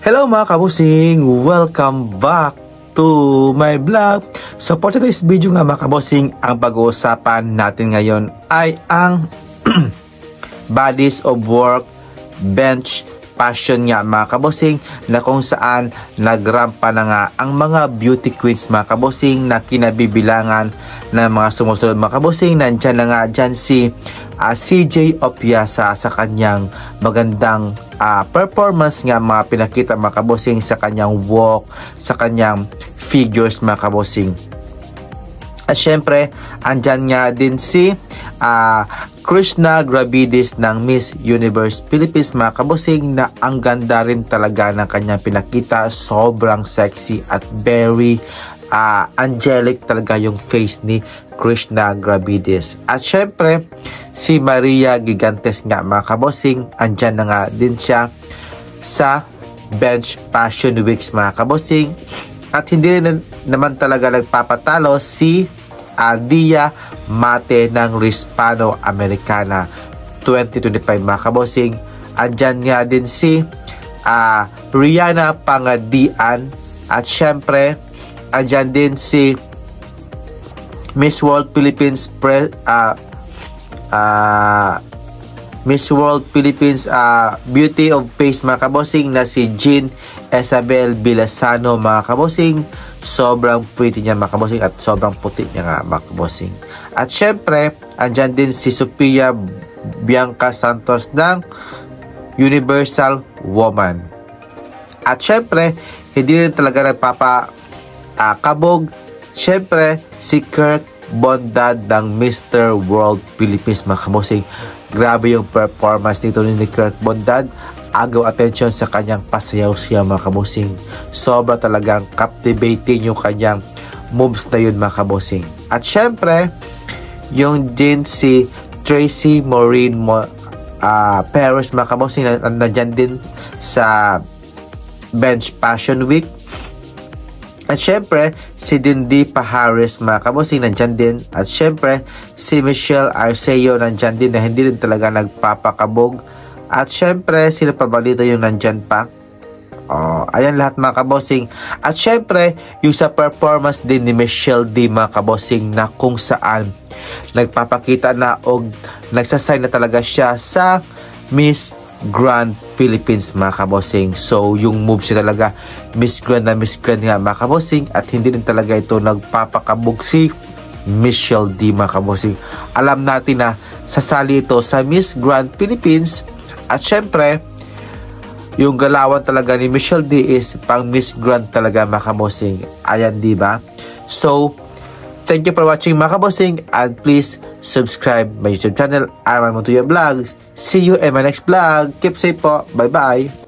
Hello mga kabusing! Welcome back to my vlog. So for today's video nga mga kabusing, ang pag-uusapan natin ngayon ay ang bodies of work bench passion nga mga kabusing, na kung saan nagrampa na nga ang mga beauty queens mga kabusing na kinabibilangan ng mga sumusunod mga kabusing. Nandyan na nga dyan si CJ Opiasa sa kanyang magandang performance nga mga pinakita mga kabusing sa kanyang walk, sa kanyang figures mga kabusing. At syempre, andyan nga din si Krishna Gravides ng Miss Universe Philippines mga kabusing, na ang ganda rin talaga ng kanyang pinakita. Sobrang sexy at very angelic talaga yung face ni Krishna Gravides. At syempre, si Maria Gigantes nga mga kabusing, andyan na nga din siya sa Bench Fashion Weeks mga kabusing. At hindi rin naman talaga nagpapatalo si Dia Mate ng Rispano Americana 2025 mga kabusing. Andyan nga din si Rihanna Pangadian. At syempre, andyan din si Miss World Philippines Miss World Philippines Beauty of Face mga kabosing, na si Jean Isabel Bilasano mga kabosing. Sobrang pretty niya mga kabosing at sobrang puti niya nga mga kabosing. At syempre, andyan din si Sophia Bianca Santos ng Universal Woman. At syempre, hindi rin talaga nagpapakabog, syempre si Kirk Bondad ng Mr. World Philippines mga kabosing. Grabe yung performance nito ni Kirk Bondad. Agaw attention sa kanyang pasayaw siya mga kabosing. Sobra talagang captivating yung kanyang moves na yun mga kabosing. At syempre, yung din si Tracy Maureen Perez mga kabosing, nandyan din sa Bench Fashion Week. At syempre, si Dindy Pahares mga kabosing nandyan din. At syempre, si Michelle Arceo nandyan din, na hindi din talaga nagpapakabog. At syempre, sila pa ba dito yung nandyan pa? Ayan lahat mga kabosing. At syempre, yung sa performance din ni Michelle D mga kabosing, na kung saan nagpapakita na o nagsasay na talaga siya sa Miss Grand Philippines mga kabosing. So yung move siya talaga Miss Grand na Miss Grand nga mga kabosing. At hindi rin talaga ito nagpapakabog si Michelle D mga kabosing. Alam natin na sasali ito sa Miss Grand Philippines. At syempre, yung galawan talaga ni Michelle D is pang Miss Grand talaga mga kabosing. Ayan, diba? So thank you for watching mga kabosing, and please subscribe my YouTube channel, Arman Montoya Vlogs. See you in my next vlog. Keep safe po. Bye-bye.